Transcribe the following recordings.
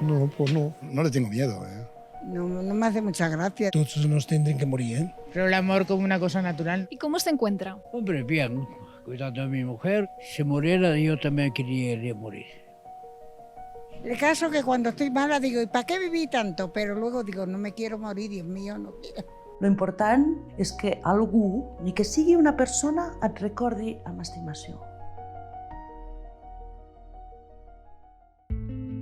No, pues no. No le tengo miedo, ¿eh? No me hace mucha gracia. Todos nos tendrán que morir, ¿eh? Pero el amor como una cosa natural. ¿Y cómo se encuentra? Hombre, bien, cuidando a mi mujer. Si muriera, yo también quería morir. El caso que cuando estoy mala digo, ¿y para qué viví tanto? Pero luego digo, no me quiero morir, Dios mío, no quiero. Lo important és que algú, ni que sigui una persona, et recordi amb estimació.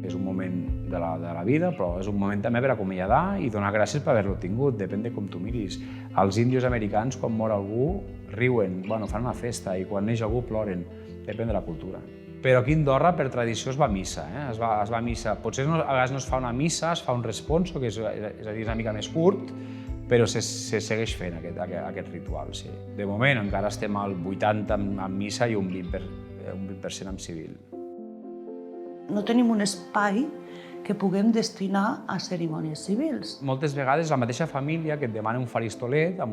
És un moment de la vida, però és un moment també per acomiadar i donar gràcies per haver-lo tingut, depèn de com tu miris. Els índios americans, quan mor algú, riuen, fan una festa, i quan neix algú ploren, depèn de la cultura. Però aquí a Andorra, per tradició, es va a missa. Es va a missa. Potser a vegades no es fa una missa, es fa un responso, que és a dir, és una mica més curt, però se segueix fent aquest ritual. Sí. De moment encara estem al 80% en missa i un 20% en civil. No tenim un espai que puguem destinar a cerimònies civils. Moltes vegades la mateixa família que et demana un faristolet, ho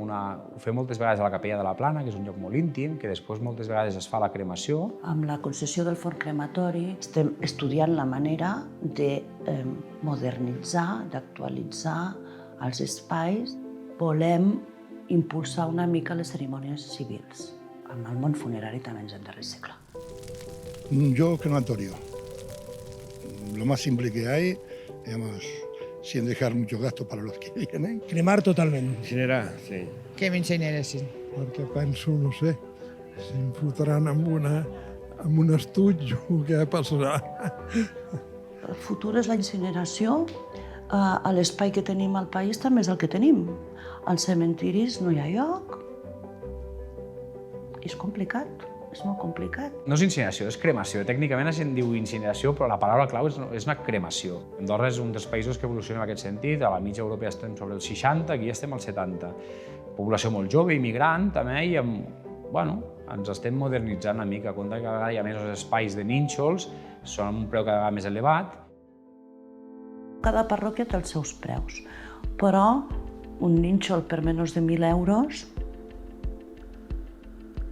fem moltes vegades a la Capella de la Plana, que és un lloc molt íntim, que després moltes vegades es fa la cremació. Amb la concessió del forn crematori estem estudiant la manera de modernitzar, d'actualitzar els espais. Volem impulsar una mica les cerimònies civils. Amb el món funerari també ens hem de reciclar. Yo crematorio. Lo más simple que hay, digamos, sin dejar muchos gastos para los que vienen. Cremar totalment. Incinerar, sí. Que m'incineressin. Perquè penso, no sé, si em fotran amb un estuig o què passarà. El futur és la incineració. A l'espai que tenim al país també és el que tenim. Als cementiris no hi ha lloc. És complicat, és molt complicat. No és incineració, és cremació. Tècnicament la gent diu incineració, però la paraula clau és una cremació. Andorra és un dels països que evoluciona en aquest sentit. A la mitja europea estem sobre el 60, aquí estem al 70. Població molt jove, immigrant, també, i ens estem modernitzant una mica. A compte que cada vegada hi ha més espais de nínxols, són amb un preu cada vegada més elevat. Cada parròquia té els seus preus, però un nínxol per menys de 1.000 euros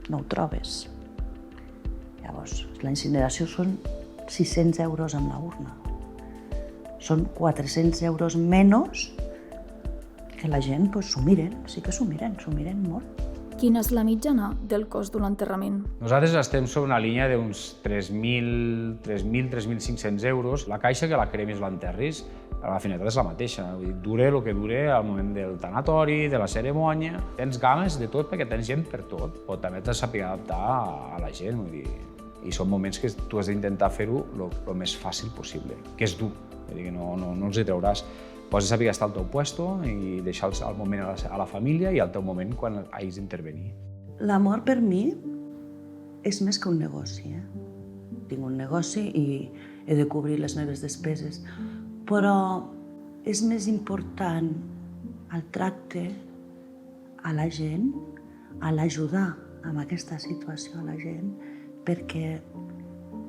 no ho trobes. Llavors, la incineració són 600 euros amb la urna. Són 400 euros menys que la gent s'ho miren, sí que s'ho miren molt. Quina és la mitjana del cost d'un enterrament? Nosaltres estem sobre una línia d'uns 3.000-3.500 euros. La caixa que la cremis o l'enterris, la finalitat és la mateixa. Dure el que dure al moment del tanatori, de la cerimònia. Tens games de tot perquè tens gent per tot, però també t'has de saber adaptar a la gent. I són moments que tu has d'intentar fer-ho el més fàcil possible, que és dur, no els hi trauràs. Pots saber estar al teu puesto i deixar el moment a la família i el teu moment quan hagis d'intervenir. L'amor per mi és més que un negoci. Tinc un negoci i he de cobrir les meves despeses, però és més important el tracte a la gent, a l'ajudar en aquesta situació a la gent, perquè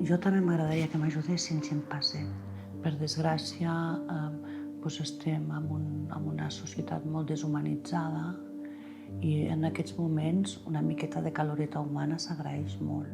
jo també m'agradaria que m'ajudessin si em passa. Per desgràcia, estem en una societat molt deshumanitzada i en aquests moments una miqueta de caloreta humana s'agraeix molt.